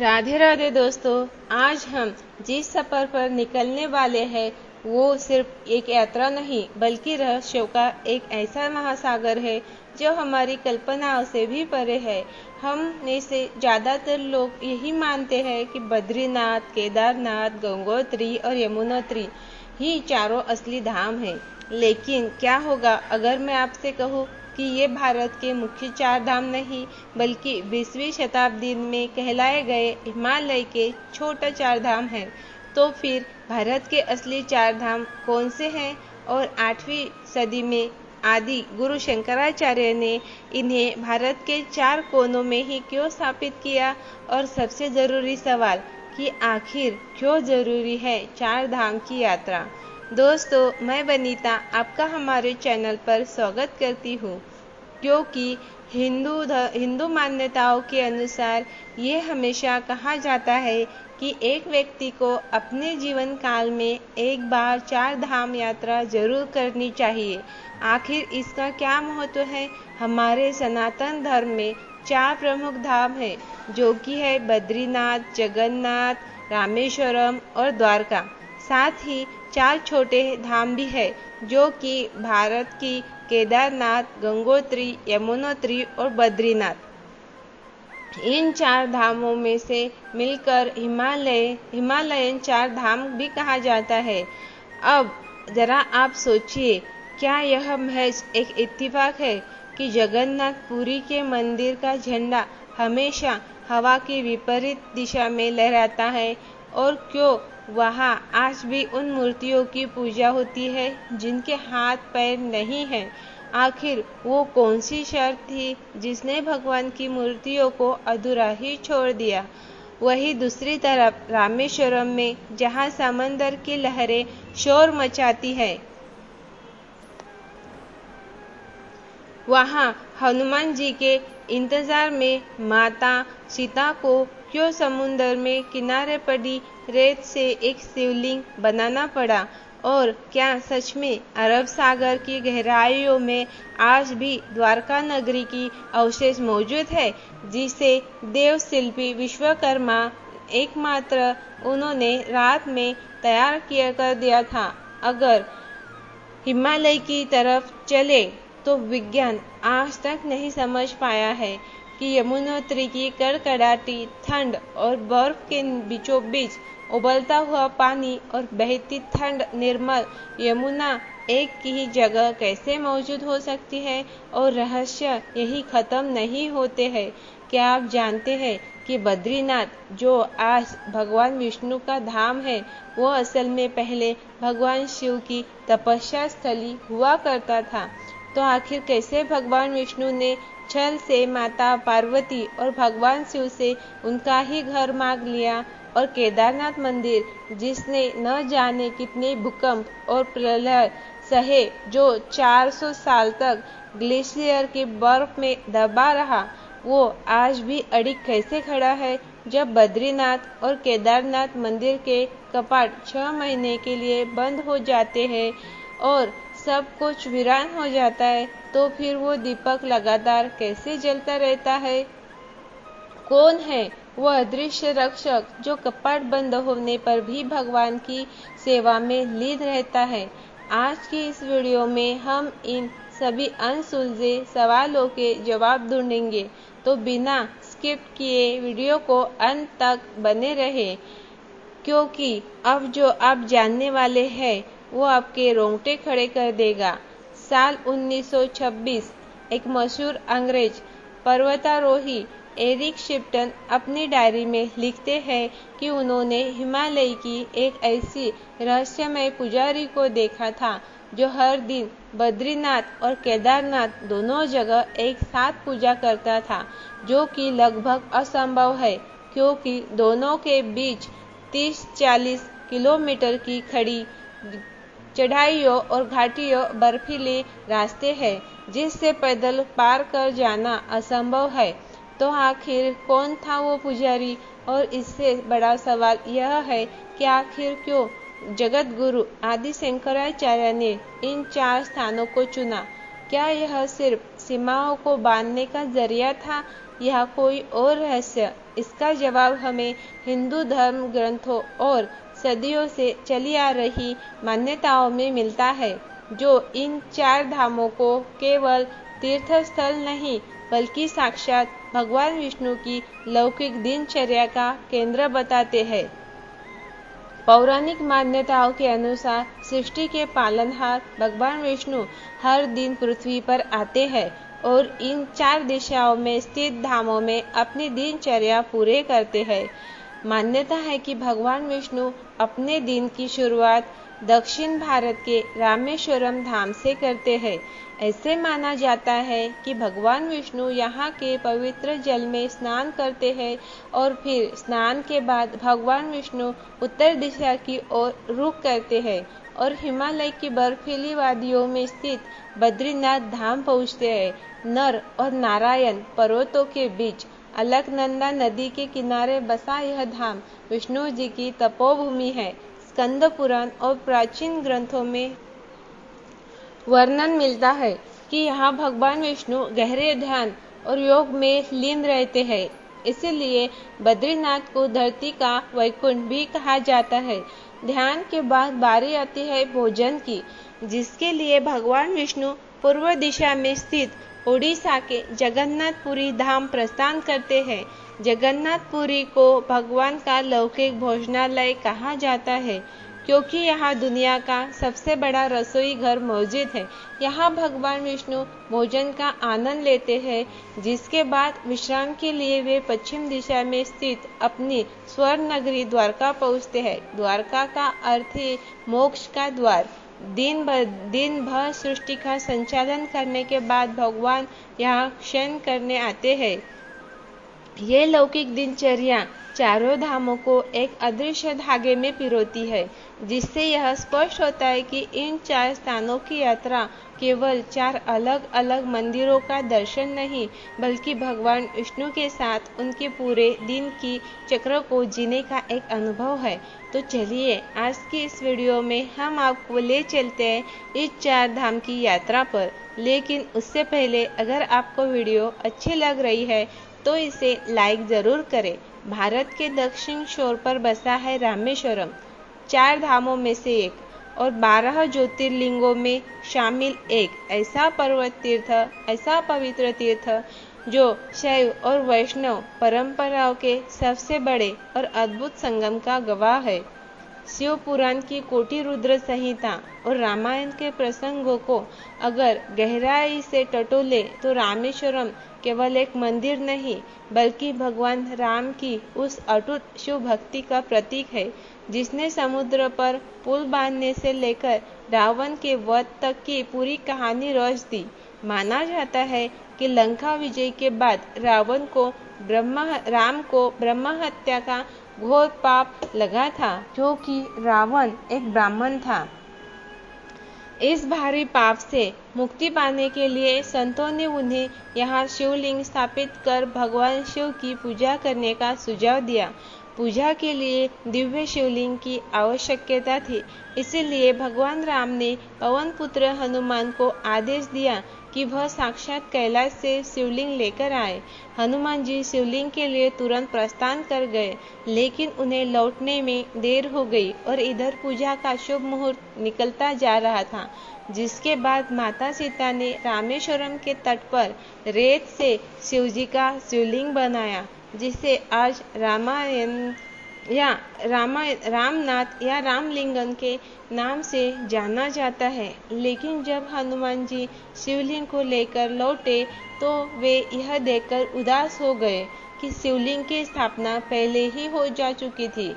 राधे राधे दोस्तों। आज हम जिस सफर पर निकलने वाले हैं वो सिर्फ एक यात्रा नहीं बल्कि रहस्यों का एक ऐसा महासागर है जो हमारी कल्पनाओं से भी परे है। हम में से ज्यादातर लोग यही मानते हैं कि बद्रीनाथ, केदारनाथ, गंगोत्री और यमुनोत्री ही चारों असली धाम हैं। लेकिन क्या होगा अगर मैं आपसे कहूँ कि ये भारत के मुख्य चार धाम नहीं बल्कि 20वीं शताब्दी में कहलाए गए हिमालय के छोटे चार धाम हैं। तो फिर भारत के असली चार धाम कौन से हैं और 8वीं सदी में आदि गुरु शंकराचार्य ने इन्हें भारत के चार कोनों में ही क्यों स्थापित किया? और सबसे जरूरी सवाल कि आखिर क्यों जरूरी है चार धाम की यात्रा। दोस्तों, मैं वनीता आपका हमारे चैनल पर स्वागत करती हूँ, क्योंकि हिंदू मान्यताओं के अनुसार ये हमेशा कहा जाता है कि एक व्यक्ति को अपने जीवन काल में एक बार चार धाम यात्रा जरूर करनी चाहिए। आखिर इसका क्या महत्व है? हमारे सनातन धर्म में चार प्रमुख धाम हैं, जो कि है बद्रीनाथ, जगन्नाथ, रामेश्वरम और द्वारका। साथ ही चार छोटे धाम भी है, जो कि भारत की केदारनाथ, गंगोत्री, यमुनोत्री और बद्रीनाथ। इन चार धामों में से मिलकर हिमालयन चार धाम भी कहा जाता है। अब जरा आप सोचिए, क्या यह महज एक इत्तेफाक है कि जगन्नाथ पुरी के मंदिर का झंडा हमेशा हवा की विपरीत दिशा में लहराता है? और क्यों वहाँ आज भी उन मूर्तियों की पूजा होती है जिनके हाथ पैर नहीं हैं? आखिर वो कौन सी शर्त थी जिसने भगवान की मूर्तियों को अधूरा ही छोड़ दिया? वही दूसरी तरफ रामेश्वरम में जहाँ समंदर की लहरें शोर मचाती है, वहाँ हनुमान जी के इंतजार में माता सीता को क्यों समुद्र में किनारे पड़ी रेत से एक शिवलिंग बनाना पड़ा? और क्या सच में अरब सागर की गहराइयों में आज भी द्वारका नगरी की अवशेष मौजूद है, जिसे देव शिल्पी विश्वकर्मा एकमात्र उन्होंने रात में तैयार कर दिया था? अगर हिमालय की तरफ चले तो विज्ञान आज तक नहीं समझ पाया है कि यमुनोत्री की कड़कड़ाती ठंड और बर्फ के बीचों बीच उबलता हुआ पानी और बहती ठंड निर्मल यमुना एक ही जगह कैसे मौजूद हो सकती है? और रहस्य यही खत्म नहीं होते हैं। क्या आप जानते हैं कि बद्रीनाथ, जो आज भगवान विष्णु का धाम है, वो असल में पहले भगवान शिव की तपस्या स्थली हुआ करता था? तो आखिर कैसे भगवान विष्णु ने छल से माता पार्वती और भगवान शिव से उनका ही घर मांग लिया? और केदारनाथ मंदिर, जिसने न जाने कितने भूकंप और प्रलय सहे, जो 400 साल तक ग्लेशियर के बर्फ में दबा रहा, वो आज भी अड़िग कैसे खड़ा है? जब बद्रीनाथ और केदारनाथ मंदिर के कपाट 6 महीने के लिए बंद हो जाते हैं और सब कुछ वीरान हो जाता है, तो फिर वो दीपक लगातार कैसे जलता रहता है? कौन है वह अदृश्य रक्षक जो कपाट बंद होने पर भी भगवान की सेवा में लीन रहता है? आज की इस वीडियो में हम इन सभी अनसुलझे सवालों के जवाब ढूंढेंगे, तो बिना स्किप किए वीडियो को अंत तक बने रहे, क्योंकि अब जो आप जानने वाले हैं वो आपके रोंगटे खड़े कर देगा। साल 1926 एक मशहूर अंग्रेज पर्वतारोही एरिक शिप्टन अपनी डायरी में लिखते हैं कि उन्होंने हिमालय की एक ऐसी रहस्यमय पुजारी को देखा था जो हर दिन बद्रीनाथ और केदारनाथ दोनों जगह एक साथ पूजा करता था, जो कि लगभग असंभव है क्योंकि दोनों के बीच 30-40 किलोमीटर की खड़ी चढ़ाइयों और घाटियों बर्फीले रास्ते हैं, जिससे पैदल पार कर जाना असंभव है। तो आखिर कौन था वो पुजारी? और इससे बड़ा सवाल यह है कि आखिर क्यों जगत गुरु आदि शंकराचार्य ने इन चार स्थानों को चुना? क्या यह सिर्फ सीमाओं को बांधने का जरिया था या कोई और रहस्य? इसका जवाब हमें हिंदू धर्म ग्रंथों और सदियों से चली आ रही मान्यताओं में मिलता है, जो इन 4 धामों को केवल तीर्थस्थल नहीं बल्कि साक्षात भगवान विष्णु की लौकिक दिनचर्या का केंद्र बताते हैं। पौराणिक मान्यताओं के अनुसार सृष्टि के पालनहार भगवान विष्णु हर दिन पृथ्वी पर आते हैं और इन 4 दिशाओं में स्थित धामों में अपनी दिनचर्या पूरे करते हैं। मान्यता है कि भगवान विष्णु अपने दिन की शुरुआत दक्षिण भारत के रामेश्वरम धाम से करते हैं। ऐसे माना जाता है कि भगवान विष्णु यहाँ के पवित्र जल में स्नान करते हैं और फिर स्नान के बाद भगवान विष्णु उत्तर दिशा की ओर रुख करते हैं और हिमालय की बर्फीली वादियों में स्थित बद्रीनाथ धाम पहुँचते हैं। नर और नारायण पर्वतों के बीच अलकनंदा नदी के किनारे बसा यह धाम विष्णु जी की तपोभूमि है। स्कंद पुराण और प्राचीन ग्रंथों में वर्णन मिलता है कि यहाँ भगवान विष्णु गहरे ध्यान और योग में लीन रहते हैं। इसलिए बद्रीनाथ को धरती का वैकुंठ भी कहा जाता है। ध्यान के बाद बारी आती है भोजन की, जिसके लिए भगवान विष्णु पूर्व दिशा में स्थित उड़ीसा के जगन्नाथपुरी धाम प्रस्थान करते हैं। जगन्नाथपुरी को भगवान का लौकिक भोजनालय कहा जाता है, क्योंकि यहाँ दुनिया का सबसे बड़ा रसोई घर मौजूद है। यहाँ भगवान विष्णु भोजन का आनंद लेते हैं, जिसके बाद विश्राम के लिए वे पश्चिम दिशा में स्थित अपनी स्वर्ण नगरी द्वारका पहुँचते हैं। द्वारका का अर्थ है मोक्ष का द्वार। दिन भर सृष्टि का संचालन करने के बाद भगवान यहाँ शयन करने आते हैं। ये लौकिक दिनचर्या चारों धामों को एक अदृश्य धागे में पिरोती है, जिससे यह स्पष्ट होता है कि इन 4 स्थानों की यात्रा केवल 4 अलग अलग मंदिरों का दर्शन नहीं, बल्कि भगवान विष्णु के साथ उनके पूरे दिन की चक्र को जीने का एक अनुभव है। तो चलिए आज की इस वीडियो में हम आपको ले चलते हैं इस 4 धाम की यात्रा पर। लेकिन उससे पहले अगर आपको वीडियो अच्छी लग रही है तो इसे लाइक ज़रूर करें। भारत के दक्षिण छोर पर बसा है रामेश्वरम, 4 धामों में से एक और 12 ज्योतिर्लिंगों में शामिल एक ऐसा पर्वत तीर्थ, ऐसा पवित्र तीर्थ जो शैव और वैष्णव परंपराओं के सबसे बड़े और अद्भुत संगम का गवाह है। शिव पुराण की कोटि रुद्र संहिता और रामायण के प्रसंगों को अगर गहराई से टटोले तो रामेश्वरम केवल एक मंदिर नहीं, बल्कि भगवान राम की उस अटूट शिव भक्ति का प्रतीक है, जिसने समुद्र पर पुल बांधने से लेकर रावण के वध तक की पूरी कहानी रच दी। माना जाता है कि लंका विजय के बाद राम को ब्रह्म हत्या का घोर पाप लगा था, क्योंकि रावण एक ब्राह्मण था। इस भारी पाप से मुक्ति पाने के लिए संतों ने उन्हें यहाँ शिवलिंग स्थापित कर भगवान शिव की पूजा करने का सुझाव दिया। पूजा के लिए दिव्य शिवलिंग की आवश्यकता थी, इसलिए भगवान राम ने पवन पुत्र हनुमान को आदेश दिया कि वह साक्षात कैलाश से शिवलिंग लेकर आए। हनुमान जी शिवलिंग के लिए तुरंत प्रस्थान कर गए, लेकिन उन्हें लौटने में देर हो गई और इधर पूजा का शुभ मुहूर्त निकलता जा रहा था, जिसके बाद माता सीता ने रामेश्वरम के तट पर रेत से शिवजी का शिवलिंग बनाया, जिसे आज रामनाथ या रामलिंगम के नाम से जाना जाता है। लेकिन जब हनुमान जी शिवलिंग को लेकर लौटे तो वे यह देखकर उदास हो गए कि शिवलिंग की स्थापना पहले ही हो जा चुकी थी।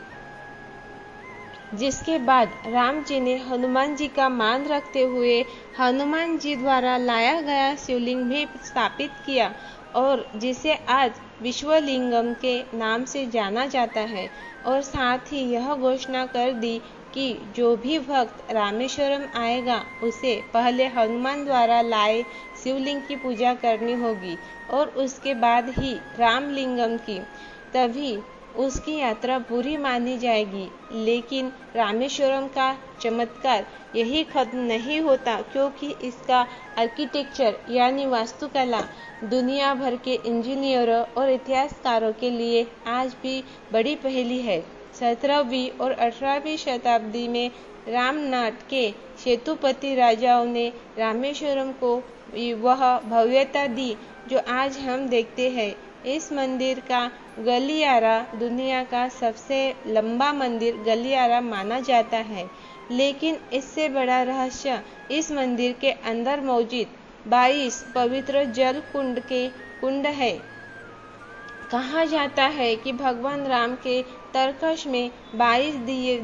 जिसके बाद राम जी ने हनुमान जी का मान रखते हुए हनुमान जी द्वारा लाया गया शिवलिंग भी स्थापित किया और जिसे आज विश्वलिंगम के नाम से जाना जाता है। और साथ ही यह घोषणा कर दी कि जो भी भक्त रामेश्वरम आएगा उसे पहले हनुमान द्वारा लाए शिवलिंग की पूजा करनी होगी और उसके बाद ही रामलिंगम की। तभी उसकी यात्रा पूरी मानी जाएगी। लेकिन रामेश्वरम का चमत्कार यही खत्म नहीं होता, क्योंकि इसका आर्किटेक्चर यानी वास्तुकला दुनिया भर के इंजीनियरों और इतिहासकारों के लिए आज भी बड़ी पहेली है। 17वीं और 18वीं शताब्दी में रामनाथ के सेतुपति राजाओं ने रामेश्वरम को वह भव्यता दी जो आज हम देखते हैं। इस मंदिर का गलियारा दुनिया का सबसे लंबा मंदिर गलियारा माना जाता है। लेकिन इससे बड़ा रहस्य इस मंदिर के अंदर मौजूद 22 पवित्र जल कुंड है। कहा जाता है कि भगवान राम के तरकश में 22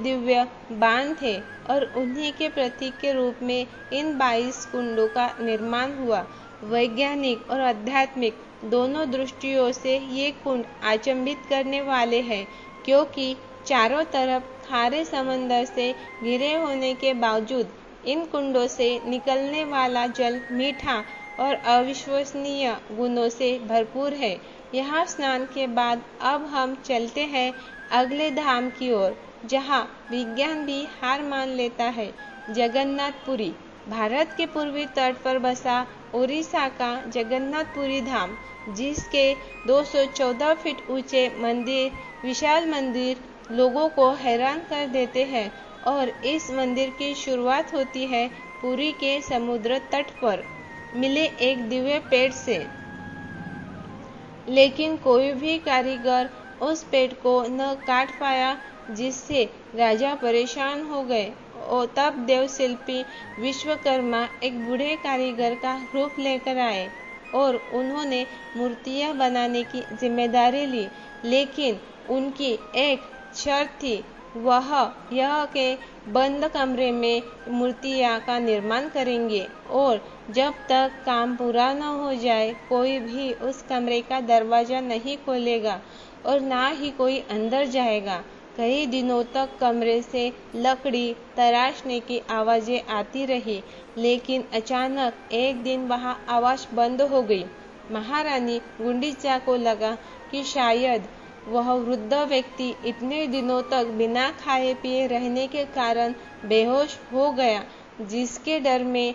दिव्य बाण थे और उन्हीं के प्रतीक के रूप में इन 22 कुंडों का निर्माण हुआ। वैज्ञानिक और आध्यात्मिक दोनों दृष्टियों से ये कुंड अचंभित करने वाले हैं, क्योंकि चारों तरफ खारे समंदर से घिरे होने के बावजूद इन कुंडों से निकलने वाला जल मीठा और अविश्वसनीय गुणों से भरपूर है। यहाँ स्नान के बाद अब हम चलते हैं अगले धाम की ओर, जहाँ विज्ञान भी हार मान लेता है। जगन्नाथपुरी भारत के पूर्वी तट पर बसा उड़ीसा का जगन्नाथपुरी धाम, जिसके 214 फीट ऊंचे विशाल मंदिर लोगों को हैरान कर देते हैं। और इस मंदिर की शुरुआत होती है पुरी के समुद्र तट पर मिले एक दिव्य पेड़ से। लेकिन कोई भी कारीगर उस पेड़ को न काट पाया, जिससे राजा परेशान हो गए। और तब देवशिल्पी विश्वकर्मा एक बूढ़े कारीगर का रूप लेकर आए और उन्होंने मूर्तियां बनाने की जिम्मेदारी ली। लेकिन उनकी एक शर्त थी, वह यह कि बंद कमरे में मूर्तियां का निर्माण करेंगे और जब तक काम पूरा न हो जाए कोई भी उस कमरे का दरवाजा नहीं खोलेगा और ना ही कोई अंदर जाएगा। कई दिनों तक कमरे से लकड़ी तराशने की आवाजें आती रही, लेकिन अचानक एक दिन वहां आवाज बंद हो गई। महारानी गुंडीचा को लगा कि शायद वह वृद्ध व्यक्ति इतने दिनों तक बिना खाए पिए रहने के कारण बेहोश हो गया, जिसके डर में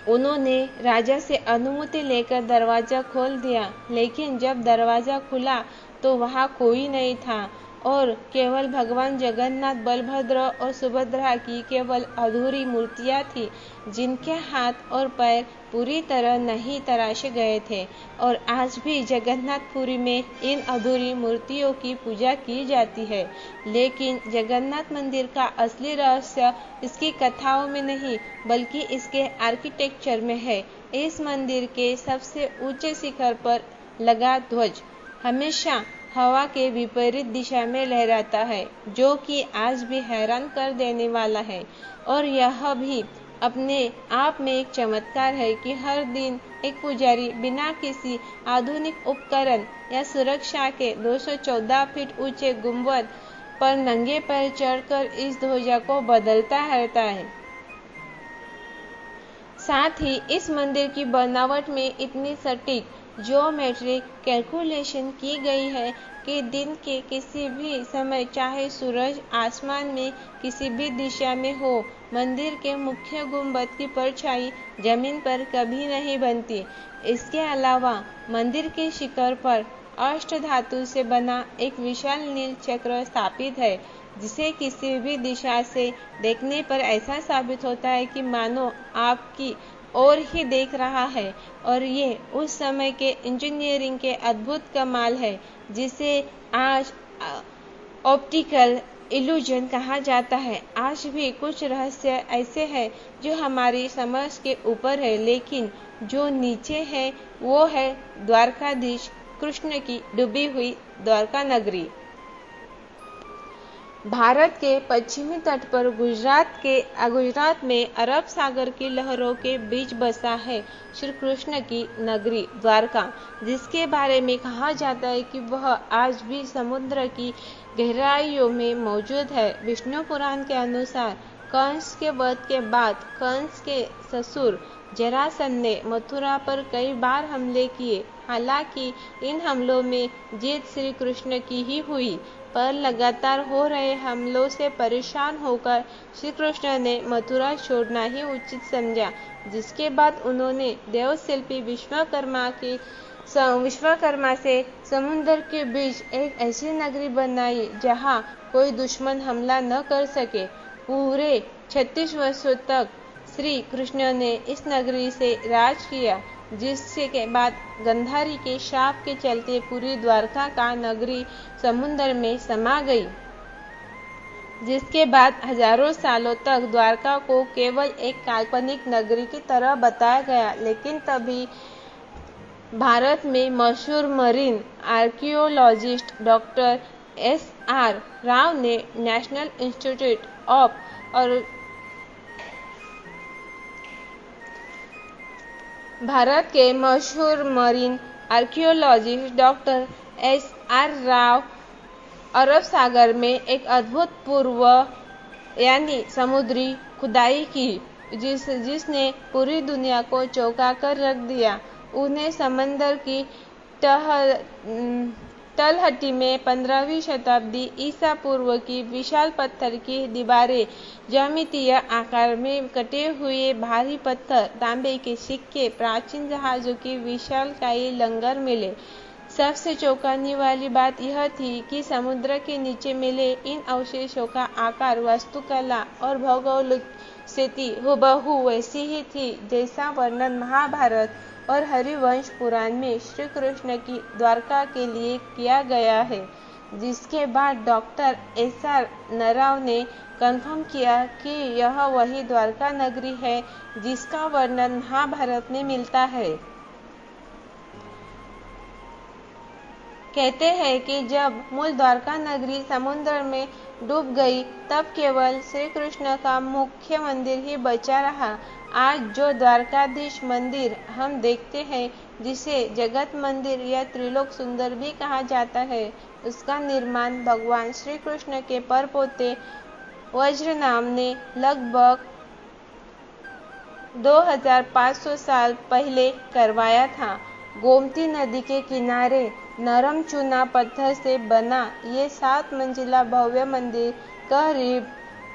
उन्होंने राजा से अनुमति लेकर दरवाजा खोल दिया। लेकिन जब दरवाजा खुला तो वहां कोई नहीं था और केवल भगवान जगन्नाथ, बलभद्र और सुभद्रा की केवल अधूरी मूर्तियां थी, जिनके हाथ और पैर पूरी तरह नहीं तराशे गए थे। और आज भी जगन्नाथपुरी में इन अधूरी मूर्तियों की पूजा की जाती है। लेकिन जगन्नाथ मंदिर का असली रहस्य इसकी कथाओं में नहीं, बल्कि इसके आर्किटेक्चर में है। इस मंदिर के सबसे ऊंचे शिखर पर लगा ध्वज हमेशा हवा के विपरीत दिशा में लहराता है, जो कि आज भी हैरान कर देने वाला है। और यह भी अपने आप में एक चमत्कार है कि हर दिन एक पुजारी बिना किसी आधुनिक उपकरण या सुरक्षा के 214 फीट ऊंचे गुंबद पर नंगे पैर चढ़कर इस ध्वजा को बदलता रहता है। साथ ही इस मंदिर की बनावट में इतनी सटीक ज्योमेट्रिक कैलकुलेशन की गई है कि दिन के किसी भी समय, चाहे सूरज आसमान में किसी भी दिशा में हो, मंदिर के मुख्य गुंबद की परछाई जमीन पर कभी नहीं बनती। इसके अलावा मंदिर के शिखर पर अष्ट धातु से बना एक विशाल नील चक्र स्थापित है, जिसे किसी भी दिशा से देखने पर ऐसा साबित होता है कि मानो आपकी और ही देख रहा है। और ये उस समय के इंजीनियरिंग के अद्भुत कमाल है, जिसे आज ऑप्टिकल इल्यूजन कहा जाता है। आज भी कुछ रहस्य ऐसे हैं जो हमारी समझ के ऊपर है, लेकिन जो नीचे है वो है द्वारकाधीश कृष्ण की डूबी हुई द्वारका नगरी। भारत के पश्चिमी तट पर गुजरात में अरब सागर की लहरों के बीच बसा है श्री कृष्ण की नगरी द्वारका, जिसके बारे में कहा जाता है कि वह आज भी समुद्र की गहराइयों में मौजूद है। विष्णु पुराण के अनुसार कंस के वध के बाद कंस के ससुर जरासंध ने मथुरा पर कई बार हमले किए। हालांकि इन हमलों में जीत श्री कृष्ण की ही हुई, पर लगातार हो रहे हमलों से परेशान होकर श्री कृष्ण ने मथुरा छोड़ना ही उचित समझा, जिसके बाद उन्होंने देवशिल्पी विश्वकर्मा से समुद्र के बीच एक ऐसी नगरी बनाई जहां कोई दुश्मन हमला न कर सके। पूरे 36 वर्षों तक श्री कृष्ण ने इस नगरी से राज किया, जिसके बाद गंधारी के शाप के चलते पूरी द्वारका का नगरी समुद्र में समा गई, जिसके बाद हजारों सालों तक द्वारका को केवल एक काल्पनिक नगरी की तरह बताया गया। लेकिन तभी भारत में मशहूर marine archaeologist doctor S.R. Rao ने नेशनल इंस्टीट्यूट ऑफ भारत के मशहूर marine archaeologist doctor S.R. Rao अरब सागर में एक अभूतपूर्व यानी समुद्री खुदाई की, जिसने पूरी दुनिया को चौंका कर रख दिया। उन्हें समंदर की तलहटी में 15वीं शताब्दी ईसा पूर्व की विशाल पत्थर की दीवारें, ज्यामितीय आकार में कटे हुए भारी पत्थर, तांबे के सिक्के, प्राचीन जहाजों की विशालकाय लंगर मिले। सबसे चौंकाने वाली बात यह थी कि समुद्र के नीचे मिले इन अवशेषों का आकार, वास्तुकला और भौगोलिक स्थिति हूबहू वैसी ही थी जैसा वर्णन महाभारत और हरिवंश पुराण में श्री कृष्ण की द्वारका के लिए किया गया है। जिसके बाद डॉक्टर S.R. राव ने कन्फर्म किया कि यह वही द्वारका नगरी है जिसका वर्णन महाभारत में मिलता है। कहते हैं कि जब मूल द्वारका नगरी समुद्र में डूब गई, तब केवल श्री कृष्ण का मुख्य मंदिर ही बचा रहा। आज जो द्वारकाधीश मंदिर हम देखते हैं, जिसे जगत मंदिर या त्रिलोक सुंदर भी कहा जाता है, उसका निर्माण भगवान श्री कृष्ण के परपोते वज्रनाम ने लगभग 2500 साल पहले करवाया था। गोमती नदी के किनारे नरम चूना पत्थर से बना ये 7 मंजिला भव्य मंदिर करीब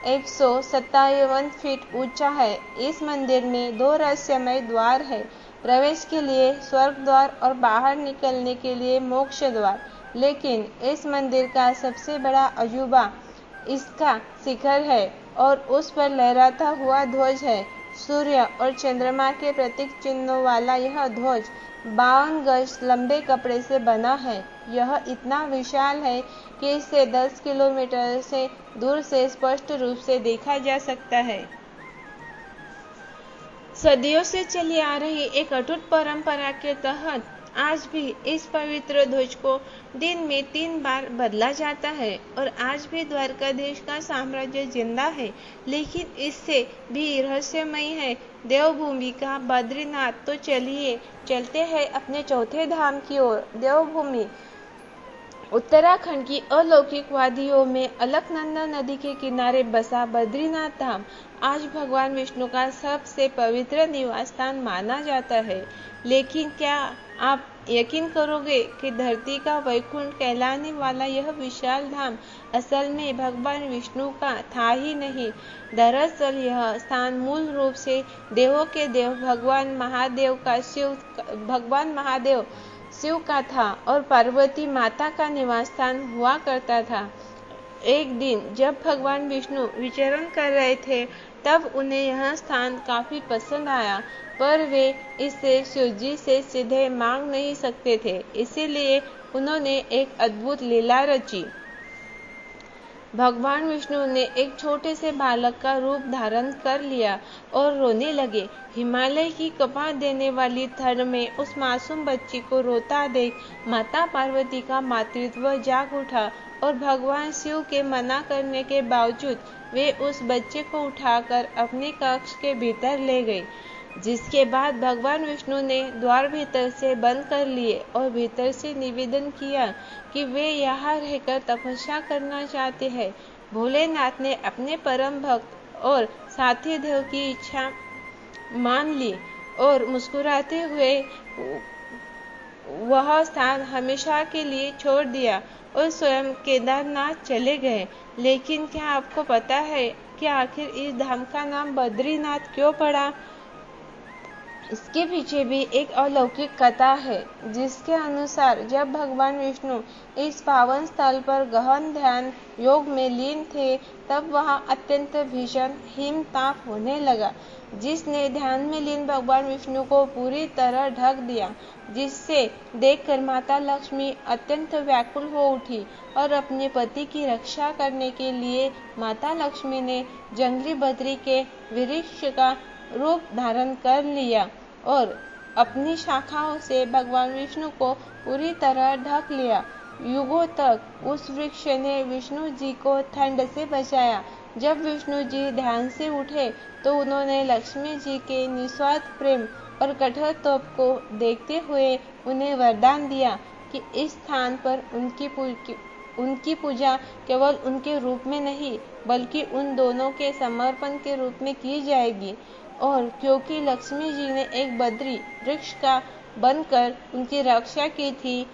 157 फीट ऊंचा है। इस मंदिर में 2 रहस्यमय द्वार है, प्रवेश के लिए स्वर्ग द्वार और बाहर निकलने के लिए मोक्ष द्वार। लेकिन इस मंदिर का सबसे बड़ा अजूबा इसका शिखर है और उस पर लहराता हुआ ध्वज है। सूर्य और चंद्रमा के प्रतीक चिन्हों वाला यह ध्वज 52 गज लंबे कपड़े से बना है। यह इतना विशाल है कि इसे 10 किलोमीटर से दूर से स्पष्ट रूप से देखा जा सकता है। सदियों से चली आ रही एक अटूट परंपरा के तहत आज भी इस पवित्र ध्वज को दिन में 3 बार बदला जाता है और आज भी द्वारकाधीश का साम्राज्य जिंदा है, लेकिन इससे भी रहस्यमय है देवभूमि का बद्रीनाथ। तो चलिए चलते हैं अपने चौथे धाम की ओर, देवभूमि। उत्तराखंड की अलौकिक वादियों में अलकनंदा नदी के किनारे बसा बद्रीनाथ धाम आज भगवान विष्णु का सबसे पवित्र निवास स्थान माना जाता है। लेकिन क्या आप यकीन करोगे कि धरती का वैकुंठ कहलाने वाला यह विशाल धाम असल में भगवान विष्णु का था ही नहीं। दरअसल यह स्थान मूल रूप से देवों के देव भगवान महादेव शिव का था और पार्वती माता का निवास स्थान हुआ करता था। एक दिन जब भगवान विष्णु विचरण कर रहे थे, तब उन्हें यह स्थान काफी पसंद आया, पर वे इसे शिवजी से सीधे मांग नहीं सकते थे। इसीलिए उन्होंने एक अद्भुत लीला रची। भगवान विष्णु ने एक छोटे से बालक का रूप धारण कर लिया और रोने लगे। हिमालय की कपा देने वाली ठंड में उस मासूम बच्ची को रोता देख माता पार्वती का मातृत्व जाग उठा और भगवान शिव के मना करने के बावजूद वे उस बच्चे को उठाकर अपने कक्ष के भीतर ले गए। जिसके बाद भगवान विष्णु ने द्वार भीतर से बंद कर लिए और भीतर से निवेदन किया कि वे यहाँ रहकर तपस्या करना चाहते हैं। भोलेनाथ ने अपने परम भक्त और साथी देव की इच्छा मान ली और मुस्कुराते हुए वह स्थान हमेशा के लिए छोड़ दिया और स्वयं केदारनाथ चले गए। लेकिन क्या आपको पता है कि आखिर इस धाम का नाम बद्रीनाथ क्यों पड़ा? इसके पीछे भी एक अलौकिक कथा है, जिसके अनुसार जब भगवान विष्णु इस पावन स्थल पर गहन ध्यान योग में लीन थे, तब वहां अत्यंत भीषण हिमताप होने लगा, जिसने ध्यान में लीन भगवान विष्णु को पूरी तरह ढक दिया। जिससे देखकर माता लक्ष्मी अत्यंत व्याकुल हो उठी और अपने पति की रक्षा करने के लिए माता लक्ष्मी ने जंगली बद्री के वृक्ष का रूप धारण कर लिया और अपनी शाखाओं से भगवान विष्णु को पूरी तरह ढक लिया। युगों तक उस वृक्ष ने विष्णु जी को ठंड से बचाया। जब विष्णु जी ध्यान से उठे तो उन्होंने लक्ष्मी जी के निस्वार्थ प्रेम और कठोर तप को देखते हुए उन्हें वरदान दिया कि इस स्थान पर उनकी पूजा केवल उनके रूप में नहीं, बल्कि उन दोनों के समर्पण के रूप में की जाएगी। और क्योंकि लक्ष्मी जी ने एक बद्री वृक्ष का बनकर उनकी रक्षा की थी,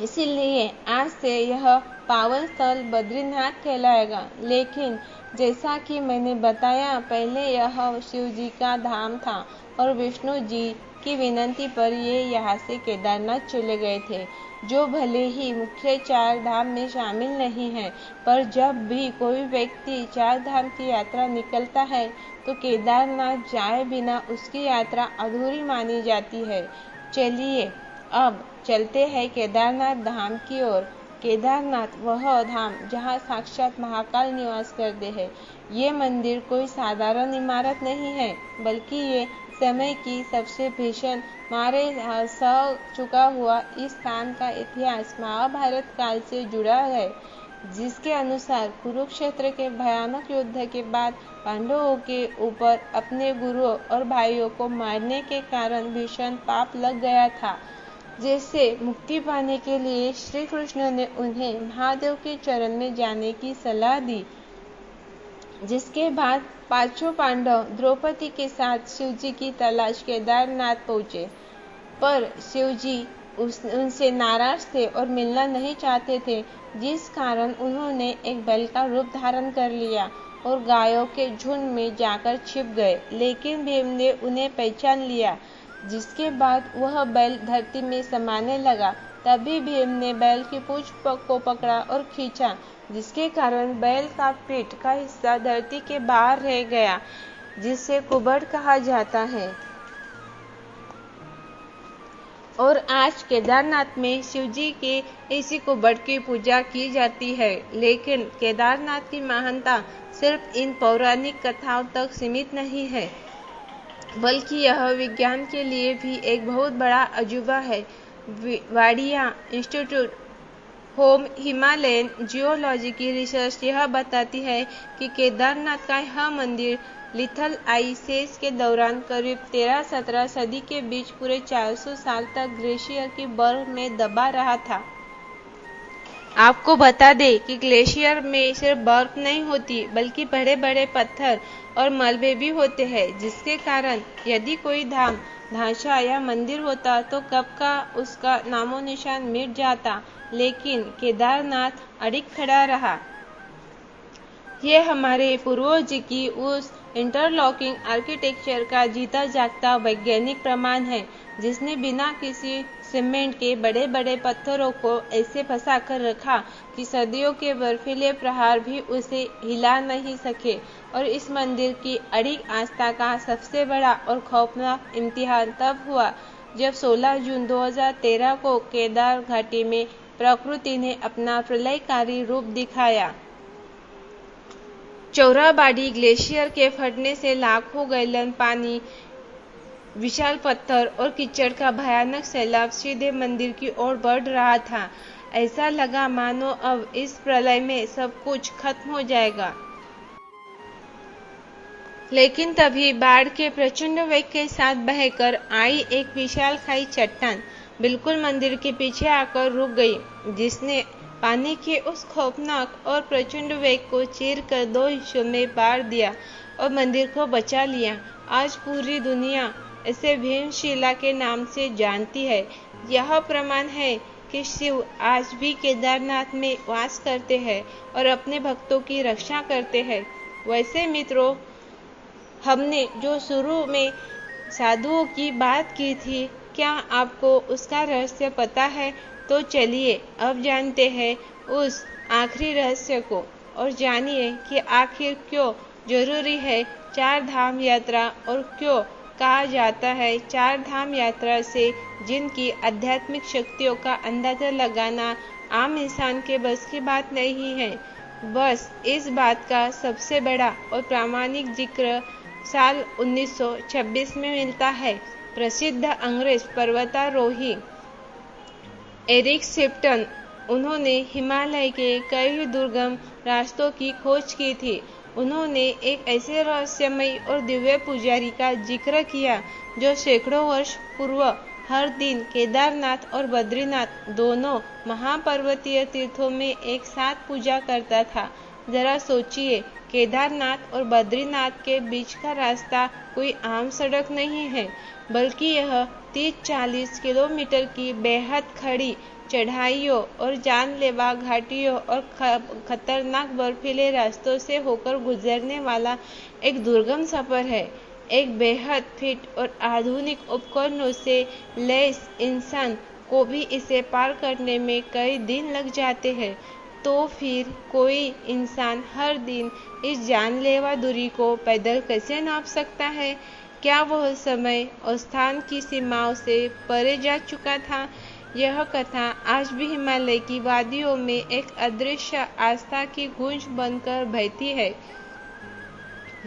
इसीलिए आज से यह पावन स्थल बद्रीनाथ कहलाएगा। लेकिन जैसा कि मैंने बताया, पहले यह शिव जी का धाम था और विष्णु जी की विनती पर ये यहाँ से केदारनाथ चले गए थे, जो भले ही मुख्य 4 धाम में शामिल नहीं है, पर जब भी कोई व्यक्ति 4 धाम की यात्रा निकलता है तो केदारनाथ जाए बिना उसकी यात्रा अधूरी मानी जाती है। चलिए अब चलते हैं केदारनाथ धाम की ओर। केदारनाथ वह धाम जहाँ साक्षात महाकाल निवास करते हैं। ये मंदिर कोई साधारण इमारत नहीं है, बल्कि ये समय की सबसे भीषण मारे सह चुका हुआ इस स्थान का इतिहास महाभारत काल से जुड़ा है, जिसके अनुसार कुरुक्षेत्र के भयानक युद्ध के बाद पांडवों के ऊपर अपने गुरुओं और भाइयों को मारने के कारण भीषण पाप लग गया था, जिससे मुक्ति पाने के लिए श्री कृष्ण ने उन्हें महादेव के चरण में जाने की सलाह दी। जिसके बाद 5 पांडव द्रौपदी के साथ शिवजी की तलाश केदारनाथ पहुंचे, पर शिवजी उनसे नाराज थे और मिलना नहीं चाहते थे, जिस कारण उन्होंने एक बैल का रूप धारण कर लिया और गायों के झुंड में जाकर छिप गए। लेकिन भीम ने उन्हें पहचान लिया, जिसके बाद वह बैल धरती में समाने लगा। तभी भीम ने बैल की पूंछ को पकड़ा और खींचा, जिसके कारण बैल का पीठ का हिस्सा धरती के बाहर रह गया, जिसे कुबड़ कहा जाता है। और आज केदारनाथ में शिवजी के इसी कुबड़ की पूजा की जाती है। लेकिन केदारनाथ की महानता सिर्फ इन पौराणिक कथाओं तक सीमित नहीं है, बल्कि यह विज्ञान के लिए भी एक बहुत बड़ा अजूबा है। Wadia institute home Himalayan geology की रिसर्च यह बताती है कि केदारनाथ का यह मंदिर लिथल आइस के दौरान करीब 13-17 सदी के बीच पूरे 400 साल तक ग्लेशियर की बर्फ में दबा रहा था। आपको बता दें कि ग्लेशियर में सिर्फ बर्फ नहीं होती, बल्कि बड़े बड़े पत्थर और मलबे भी होते हैं, जिसके कारण यदि कोई धाम, ढांचा या मंदिर होता तो कब का उसका नामो निशान मिट जाता। लेकिन केदारनाथ अडिग खड़ा रहा। ये हमारे पूर्वज की उस इंटरलॉकिंग आर्किटेक्चर का जीता जागता वैज्ञानिक प्रमाण है, जिसने बिना किसी सीमेंट के बड़े बड़े पत्थरों को ऐसे फंसा कर रखा कि सदियों के बर्फीले प्रहार भी उसे हिला नहीं सके। और इस मंदिर की अडिग आस्था का सबसे बड़ा और खौफनाक इम्तिहान तब हुआ जब 16 जून 2013 को केदार घाटी में प्रकृति ने अपना प्रलयकारी रूप दिखाया। चौराबाड़ी ग्लेशियर के फटने से लाखों गैलन पानी, विशाल पत्थर और कीचड़ का भयानक सैलाब सीधे मंदिर की ओर बढ़ रहा था। ऐसा लगा मानो अब इस प्रलय में सब कुछ खत्म हो जाएगा। लेकिन तभी बाढ़ के प्रचंड वेग के साथ बहकर आई एक विशाल खाई चट्टान बिल्कुल मंदिर के पीछे आकर रुक गई, जिसने पानी के उस खौफनाक और प्रचंड वेग को चीर कर 2 हिस्सों में बांट दिया और मंदिर को बचा लिया। आज पूरी दुनिया इसे भीमशिला के नाम से जानती है। यह प्रमाण है कि शिव आज भी केदारनाथ में वास करते हैं और अपने भक्तों की रक्षा करते हैं। वैसे मित्रों, हमने जो शुरू में साधुओं की बात की थी, क्या आपको उसका रहस्य पता है? तो चलिए अब जानते हैं उस आखिरी रहस्य को और जानिए कि आखिर क्यों जरूरी है 4 धाम यात्रा और क्यों कहा जाता है 4 धाम यात्रा से जिनकी आध्यात्मिक शक्तियों का अंदाजा लगाना आम इंसान के बस की बात नहीं है। बस इस बात का सबसे बड़ा और प्रामाणिक जिक्र साल 1926 में मिलता है। प्रसिद्ध अंग्रेज पर्वतारोही एरिक शेप्टन, उन्होंने हिमालय के कई दुर्गम रास्तों की खोज की थी। उन्होंने एक ऐसे रहस्यमय और दिव्य पुजारी का जिक्र किया जो सैकड़ों वर्ष पूर्व हर दिन केदारनाथ और बद्रीनाथ दोनों महापर्वतीय तीर्थों में एक साथ पूजा करता था। जरा सोचिए, केदारनाथ और बद्रीनाथ के बीच का रास्ता कोई आम सड़क नहीं है, बल्कि यह 30-40 किलोमीटर की बेहद खड़ी चढ़ाइयों और जानलेवा घाटियों और खतरनाक बर्फीले रास्तों से होकर गुजरने वाला एक दुर्गम सफर है। एक बेहद फिट और आधुनिक उपकरणों से लैस इंसान को भी इसे पार करने में कई दिन लग जाते हैं। तो फिर कोई इंसान हर दिन इस जानलेवा दूरी को पैदल कैसे नाप सकता है? क्या वह समय और स्थान की सीमाओं से परे जा चुका था? यह कथा आज भी हिमालय की वादियों में एक अदृश्य आस्था की गूंज बनकर बहती है,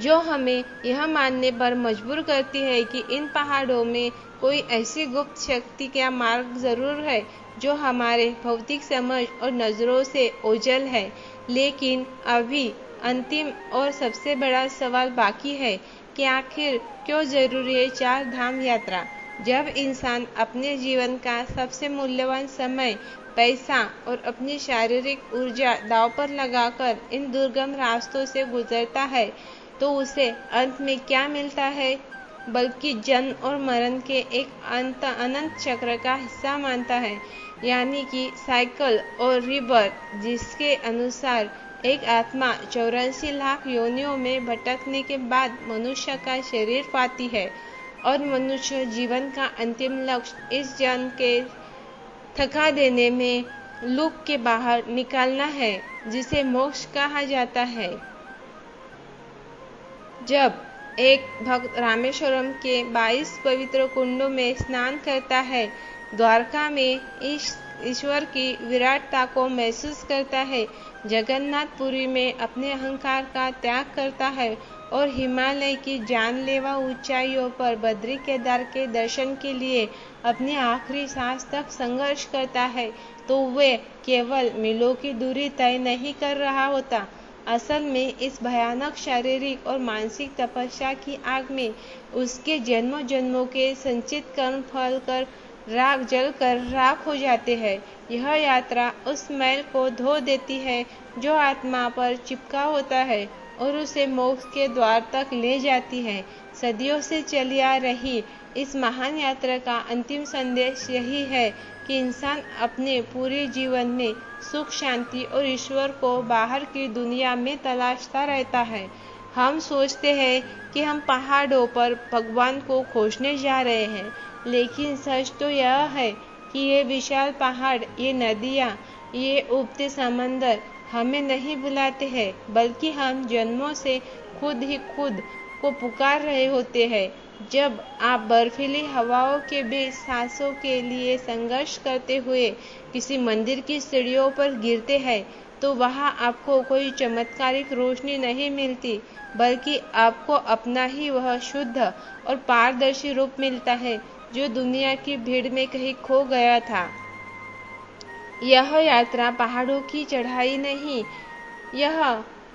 जो हमें यह मानने पर मजबूर करती है कि इन पहाड़ों में कोई ऐसी गुप्त शक्ति का मार्ग जरूर है जो हमारे भौतिक समझ और नजरों से ओझल है। लेकिन अभी अंतिम और सबसे बड़ा सवाल बाकी है कि आखिर क्यों जरूरी है 4 धाम यात्रा? जब इंसान अपने जीवन का सबसे मूल्यवान समय, पैसा और अपनी शारीरिक ऊर्जा दांव पर लगाकर इन दुर्गम रास्तों से गुजरता है, तो उसे अंत में क्या मिलता है? बल्कि जन्म और मरण के एक अनंत चक्र का हिस्सा मानता है, यानी कि साइकिल और रीबर्थ, जिसके अनुसार एक आत्मा 84 लाख योनियों में भटकने के बाद मनुष्य का शरीर पाती है और मनुष्य जीवन का अंतिम लक्ष्य इस जन्म के थका देने में लूप के बाहर निकालना है, जिसे मोक्ष कहा जाता है। जब एक भक्त रामेश्वरम के 22 पवित्र कुंडों में स्नान करता है, द्वारका में ईश्वर की विराटता को महसूस करता है, जगन्नाथपुरी में अपने अहंकार का त्याग करता है और हिमालय की जानलेवा ऊंचाइयों पर बद्री केदार के दर्शन के लिए अपनी आखिरी सांस तक संघर्ष करता है, तो वे केवल मीलों की दूरी तय नहीं कर रहा होता। असल में इस भयानक शारीरिक और मानसिक तपस्या की आग में उसके जन्मों जन्मों के संचित कर्म फल कर राख जल कर राख हो जाते हैं। यह यात्रा उस मैल को धो देती है जो आत्मा पर चिपका होता है और उसे मोक्ष के द्वार तक ले जाती है। सदियों से चली आ रही इस महान यात्रा का अंतिम संदेश यही है कि इंसान अपने पूरे जीवन में सुख, शांति और ईश्वर को बाहर की दुनिया में तलाशता रहता है। हम सोचते हैं कि हम पहाड़ों पर भगवान को खोजने जा रहे हैं, लेकिन सच तो यह है कि ये विशाल पहाड़, ये नदियाँ, ये उबते समंदर हमें नहीं बुलाते हैं, बल्कि हम जन्मों से खुद ही खुद को पुकार रहे होते हैं। जब आप बर्फीली हवाओं के बीच सांसों के लिए संघर्ष करते हुए किसी मंदिर की सीढ़ियों पर गिरते हैं, तो वहाँ आपको कोई चमत्कारिक रोशनी नहीं मिलती, बल्कि आपको अपना ही वह शुद्ध और पारदर्शी रूप मिलता है जो दुनिया की भीड़ में कहीं खो गया था। यह यात्रा पहाड़ों की चढ़ाई नहीं, यह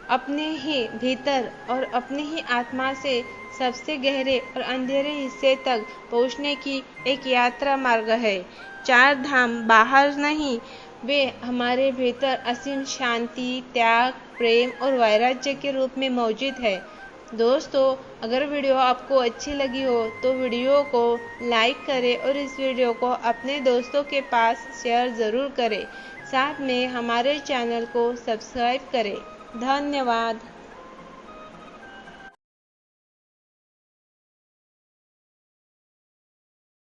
अपने ही भीतर और अपनी ही आत्मा से सबसे गहरे और अंधेरे हिस्से तक पहुंचने की एक यात्रा मार्ग है। 4 धाम बाहर नहीं, वे हमारे भीतर असीम शांति, त्याग, प्रेम और वैराग्य के रूप में मौजूद है। दोस्तों, अगर वीडियो आपको अच्छी लगी हो तो वीडियो को लाइक करें और इस वीडियो को अपने दोस्तों के पास शेयर ज़रूर करें। साथ में हमारे चैनल को सब्सक्राइब करें। धन्यवाद।